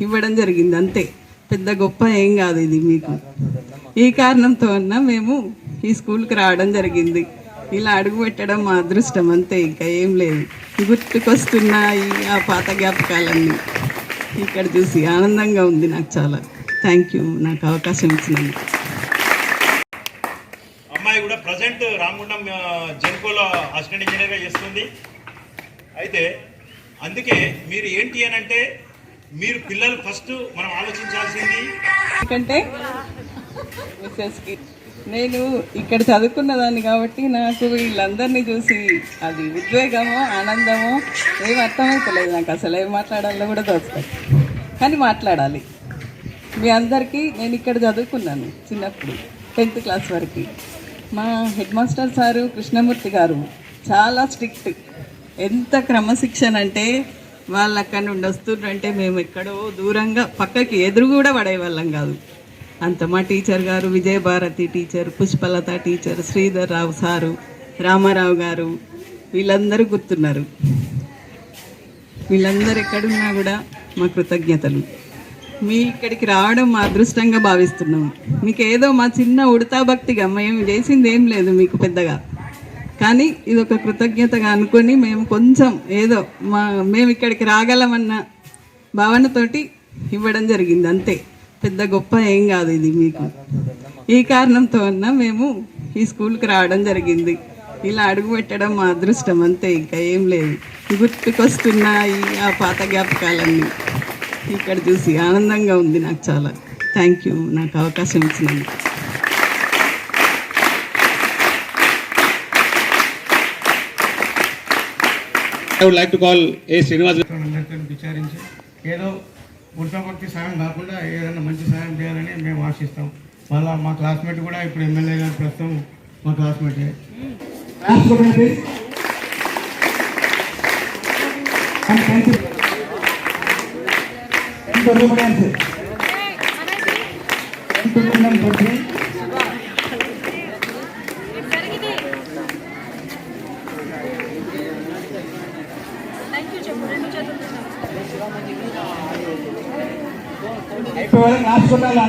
ఇవ్వడం జరిగింది అంతే. పెద్ద గొప్ప ఏం కాదు ఇది. మీకు ఈ కారణంతో అన్నా మేము ఈ స్కూల్కి రావడం జరిగింది. ఇలా అడుగు పెట్టడం మా అదృష్టం అంతే, ఇంకా ఏం లేదు. గుర్తుకొస్తున్నాయి ఆ పాత జ్ఞాపకాలన్నీ ఇక్కడ చూసి ఆనందంగా ఉంది నాకు చాలా. థ్యాంక్ యూ నాకు అవకాశం ఇచ్చినందుకు. అమ్మాయి కూడా ప్రజెంట్ రామగుండం జెన్కోలో అసిస్టెంట్ ఇంజనీర్గా చేస్తుంది. అయితే అందుకే మీరు ఏంటి అని అంటే మీరు పిల్లలు ఫస్ట్ మనం ఆలోచించాల్సింది ఎందుకంటే మిస్సెస్కి నేను ఇక్కడ చదువుకున్నదాన్ని కాబట్టి నాకు వీళ్ళందరినీ చూసి అది ఉద్వేగమో ఆనందమో ఏం అర్థమైతలేదు. నాకు అసలు ఏం మాట్లాడాలో కూడా తోస్తుంది, కానీ మాట్లాడాలి. మీ అందరికీ నేను ఇక్కడ చదువుకున్నాను చిన్నప్పుడు 10th క్లాస్ వరకు. మా హెడ్ మాస్టర్ సారు కృష్ణమూర్తి గారు చాలా స్ట్రిక్ట్. ఎంత క్రమశిక్షణ అంటే వాళ్ళు అక్కడి నుండి వస్తుండ్రంటే మేము ఎక్కడో దూరంగా పక్కకి ఎదురు కూడా పడేవాళ్ళం కాదు. అంత మా టీచర్ గారు, విజయభారతి టీచర్, పుష్పలత టీచర్, శ్రీధర్ రావు సారు, రామారావు గారు, వీళ్ళందరూ గుర్తున్నారు. వీళ్ళందరూ ఎక్కడున్నా కూడా మా కృతజ్ఞతలు. మీ ఇక్కడికి రావడం మా అదృష్టంగా భావిస్తున్నాం. మీకు ఏదో మా చిన్న ఉడతా భక్తిగా మేము చేసింది ఏం లేదు మీకు పెద్దగా, కానీ ఇది ఒక కృతజ్ఞతగా అనుకొని మేము కొంచెం ఏదో మేము ఇక్కడికి రాగలమన్న భావనతోటి ఇవ్వడం జరిగింది అంతే. పెద్ద గొప్ప ఏం కాదు ఇది మీకు. ఈ కారణంతో అన్నా మేము ఈ స్కూల్కి రావడం జరిగింది. ఇలా అడుగు పెట్టడం మా అదృష్టం అంతే, ఇంకా ఏం లేదు. గుర్తుకొస్తున్నాయి ఆ పాత జ్ఞాపకాలన్నీ ఇక్కడ చూసి ఆనందంగా ఉంది నాకు చాలా. థ్యాంక్ యూ నాకు అవకాశం ఇచ్చినందుకు. I would like to call A. Srinivas. విచారించి ఏదో పుట్టపర్తి సాయం కాకుండా ఏదైనా మంచి సాయం చేయాలని మేము ఆశిస్తాం. మళ్ళీ మా క్లాస్మేట్ కూడా ఇప్పుడు ఎమ్మెల్యే గారు ప్రస్తుతం మా క్లాస్మేటే. రాసుకుంటానా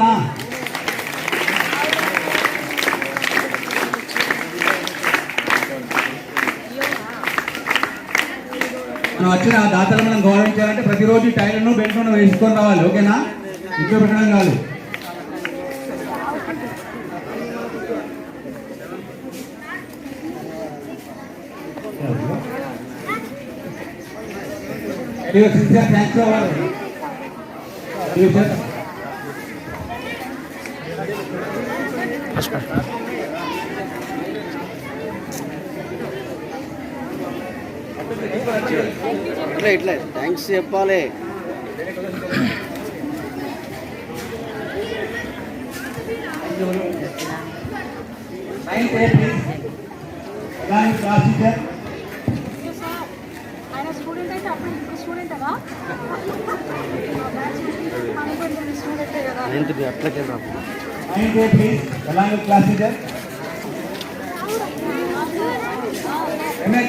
మనం వచ్చిన దాతలు మనం గౌరవించాలంటే ప్రతిరోజు టైర్లను బెల్ట్లను వేసుకొని రావాలి. ఓకేనా? ఇంట్లో పెట్టడం కాదు. థ్యాంక్స్ ఇట్లా థ్యాంక్స్ చెప్పాలి.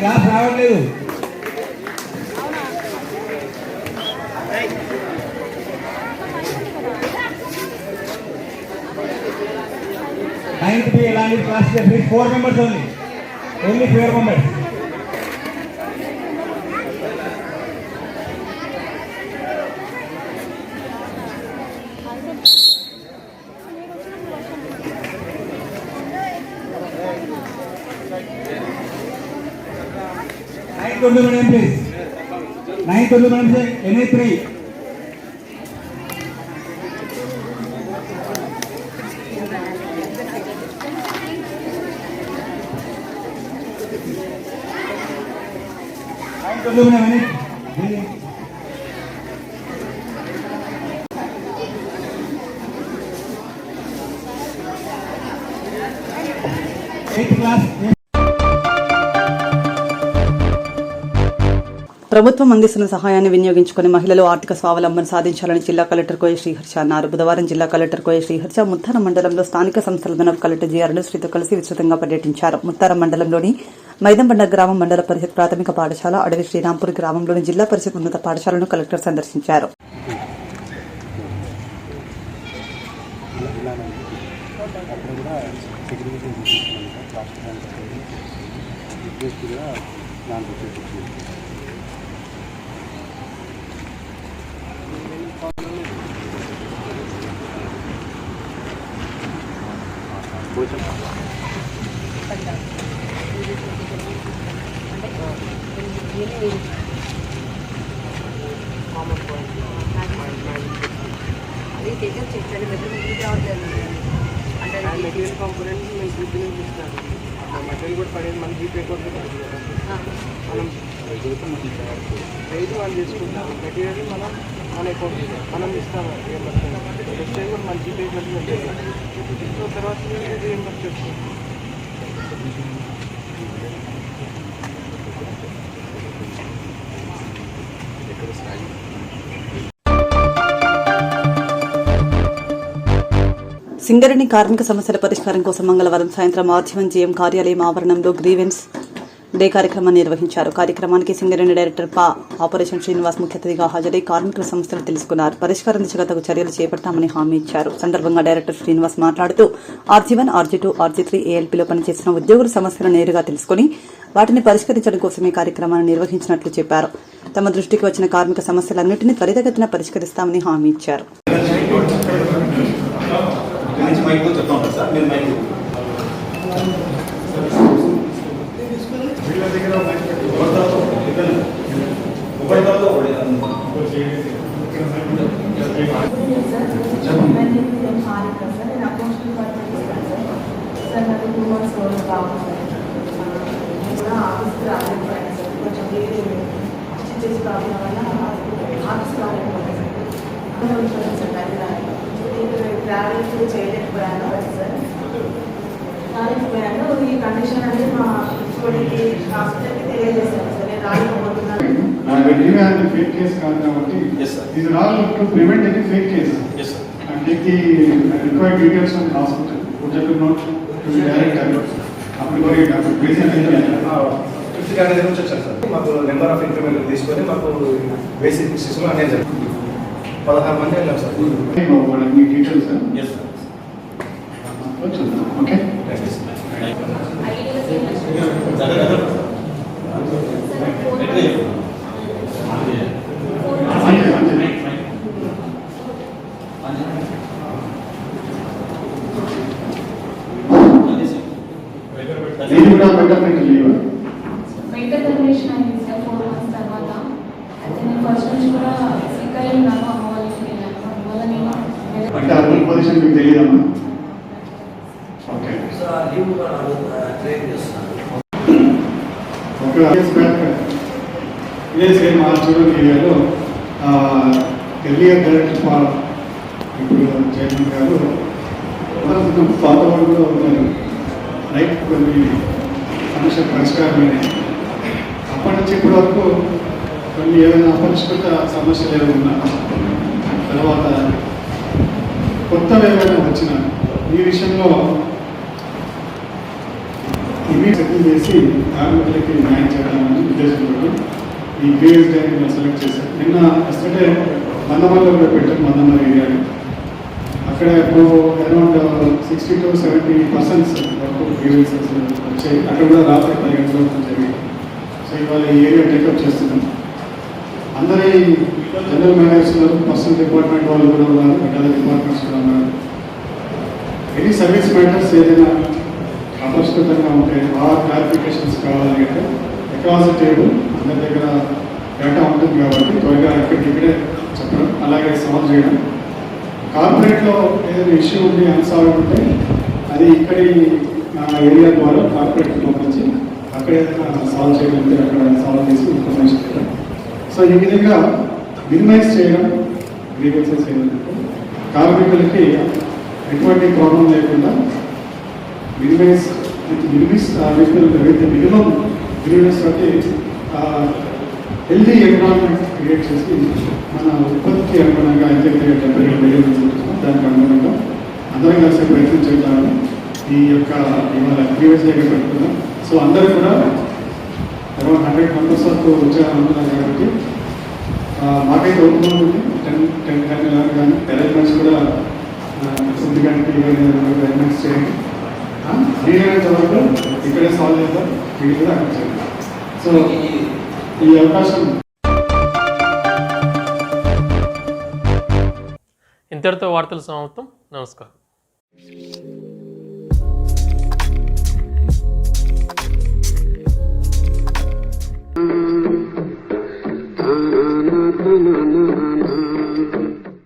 క్లాస్ రావట్లేదు. Ninth B along with class teacher, please 4 members only 4 members. Ninth only madam please. Ninth only madam say NA3. ప్రభుత్వం అందిస్తున్న సహాయాన్ని వినియోగించుకుని మహిళలు ఆర్థిక స్వావలంబన సాధించాలని జిల్లా కలెక్టర్ కోయ శ్రీహర్ష అన్నారు. బుధవారం జిల్లా కలెక్టర్ కోయ శ్రీహర్ష ముత్తారం మండలంలో స్థానిక సంస్థల అదనపు కలెక్టర్ జిఆర్ శ్రీతో కలిసి విస్తృతంగా పర్యటించారు. ముత్తారం మండలంలోని మైదంబండ గ్రామం మండల పరిషత్ ప్రాథమిక పాఠశాల, అడవి శ్రీరాంపూర్ గ్రామంలోని జిల్లా పరిషత్ ఉన్నత పాఠశాలను కలెక్టర్ సందర్శించారు. మెటీరియల్ కాంపోనెంట్స్ మేము జీపీలో ఇస్తాను. మెటీరియల్ కూడా పడేది మన జీపీ కూడా మనం రైతు వాళ్ళు చేసుకుంటాం. మెటీరియల్ మనం మన అకౌంట్ మనం ఇస్తాము. నెక్స్ట్ టైం కూడా మన జీపీ సో తర్వాత రీఎంబర్స్ చేస్తాం. సింగరేణి కార్మిక సమస్యల పరిష్కారం కోసం మంగళవారం సాయంత్రం ఆర్జీవన్ జీఎం కార్యాలయం ఆవరణంలో గ్రీవెన్స్ డే కార్యక్రమాన్ని నిర్వహించారు. కార్యక్రమానికి సింగరేణి డైరెక్టర్ ఆపరేషన్ శ్రీనివాస్ ముఖ్య అతిథిగా హాజరై కార్మికుల సమస్యలు తెలుసుకున్నారు. పరిష్కారం దిశగా తగు చర్యలు చేపడతామని హామీ ఇచ్చారు. సందర్భంగా డైరెక్టర్ శ్రీనివాస్ మాట్లాడుతూ ఆర్జీ1, ఆర్జీ2, ఆర్జీ3 ఏఎల్పీలో పనిచేసిన ఉద్యోగుల సమస్యలు నేరుగా తెలుసుకుని వాటిని పరిష్కరించడం కోసం ఈ కార్యక్రమాన్ని నిర్వహించినట్లు చెప్పారు. తమ దృష్టికి వచ్చిన కార్మిక సమస్యలన్నింటినీ త్వరితగతిన పరిష్కరిస్తామని హామీ ఇచ్చారు. మైక్ చెప్తా ఉంటారు సార్, మీరు మైక్ వీళ్ళ దగ్గర సార్ నాకు 2 months ఓల్డ్ బాబు సార్ కూడా ఆఫీస్కి రాలేకపోయాను సార్. కొంచెం స్టిచెస్ ప్రాబ్లం వల్ల ఆఫీస్కి రాలేకపోయాను సార్. ట్రావెల్ చేయలేకపోయాను సార్. రాలేకపోయాను. ఈ కండిషన్ అనేది మా స్టూడెంట్కి హాస్పిటల్కి తెలియజేశాను సార్. నేను రాలేకపోతున్నాను. ఫేక్ కేసు కాదు కాబట్టి these are all to prevent any fake case. Yes sir. And take the required details from the hospital. Put that note to the director. అప్పుడు బేసిక్ ఫిఫ్త్ కేటగిరీ నుంచి వచ్చారు సార్. మాకు నెంబర్ ఆఫ్ ఇంక్రిమెంట్ తీసుకొని మాకు బేసిక్ సిస్టమ్ అనేది జరిగింది. 16 మంది వెళ్ళాం సార్. మీ డీటెయిల్స్ Yes sir. ఓకే నేను కూడా పెట్టండి లీవ్ మెంటల్ కన్వెన్షన్ అయింది సార్ 4 months తర్వాత. అయితే నేను ఫస్ట్ నుంచి కూడా సిక్ అయి ఉన్నాను. అమ్మ వాళ్ళ ఇంటికి వెళ్ళాను. అందువల్ల నేను అంటే ఆ పొజిషన్ మీకు తెలియదమ్మా? ఓకే ఒక ఇయర్స్ బ్యాక్ ఇదే సేమ్ ఆర్చూరు ఏరియాలో ఎర్లియర్ డైరెక్టర్ ఫార్ ఇప్పుడు చైర్మన్ గారు పాత వాళ్ళు కూడా ఉన్నారు. రైట్ కొన్ని సమస్య పరిష్కారమైనవి. అప్పటి నుంచి ఇప్పటి వరకు కొన్ని ఏదైనా అపరిష్కృత సమస్యలు ఏమైనా ఉన్నా తర్వాత కొత్తవి ఏమైనా వచ్చిన ఈ విషయంలో ఇవి సెటిల్ చేసి కార్మికులకి న్యాయం చేయాలనే ఉద్దేశంతో ఈ గ్రీవెన్స్ డైని సెలెక్ట్ చేశారు. నిన్న ఎస్టర్డే మందమల్లో కూడా పెట్టారు. మందమల్ల ఏరియాలో అక్కడ ఇప్పుడు అరౌండ్ 60 to 70% వరకు గ్రీవెన్సెస్ వచ్చాయి. అక్కడ కూడా రాత్రి 10 గంటల జరిగింది. సో ఇవాళ ఈ ఏరియా టేకప్ చేస్తున్నాం. అందరి జనరల్ మేనేజర్స్ ఉన్నారు, పర్సనల్ డిపార్ట్మెంట్ వాళ్ళు కూడా ఉన్నారు, అదర్ డిపార్ట్మెంట్స్ కూడా ఉన్నారు. ఎనీ సర్వీస్ మ్యాటర్స్ ఏదైనా అపరిష్కృతంగా ఉంటే ఆ క్లారిఫికేషన్స్ కావాలి అంటే అక్రాస్ ద టేబుల్ అందరి దగ్గర డేటా ఉంటుంది కాబట్టి త్వరగా ఇక్కడే చెప్పడం, అలాగే సాల్వ్ చేయడం. కార్పొరేట్లో ఏదైనా ఇష్యూ ఉంది అన్సాల్వ్ ఉంటే అది ఇక్కడి ఏరియా ద్వారా కార్పొరేట్కి పంపించి అక్కడ ఏదైనా సాల్వ్ చేయగలిగితే అక్కడ సాల్వ్ చేసి ఇన్ఫర్మేషన్ చేయడం. సో ఈ విధంగా మినిమైజ్ చేయడం గ్రీవెన్సెస్ ఏదంటే కార్మికులకి ఎటువంటి ప్రాబ్లం లేకుండా మినిమైజ్ మినిమం గ్రీవెన్స్ తోటి హెల్దీ ఎన్విరాన్మెంట్ క్రియేట్ చేసి మన ఉత్పత్తికి అనుగుణంగా ఎంతైతే టెంపరీ వేరియబుల్స్ ఉంటుందో దానికి అనుగుణంగా అందరం కలిసి ప్రయత్నం చేద్దామని ఈ యొక్క ఇవాళ గ్రీవెన్స్ దగ్గర పెట్టుకున్నాం. సో అందరూ కూడా అరౌండ్ 100 members వరకు వచ్చారు అనుకున్నారు కాబట్టి మాకైతే ఓపెన్ ఉంటుంది. 10 గంటల కానీ అరేంజ్మెంట్స్ కూడా 9 గంటలకి అరేంజ్మెంట్స్ చేయండి. వీలైనంత వరకు ఇక్కడే సాల్వ్ చేద్దాం, వీళ్ళు కూడా అక్కడ చేద్దాం. సో ఈ అవకాశం ఇంతటితో వార్తలు సమాప్తం. నమస్కారం.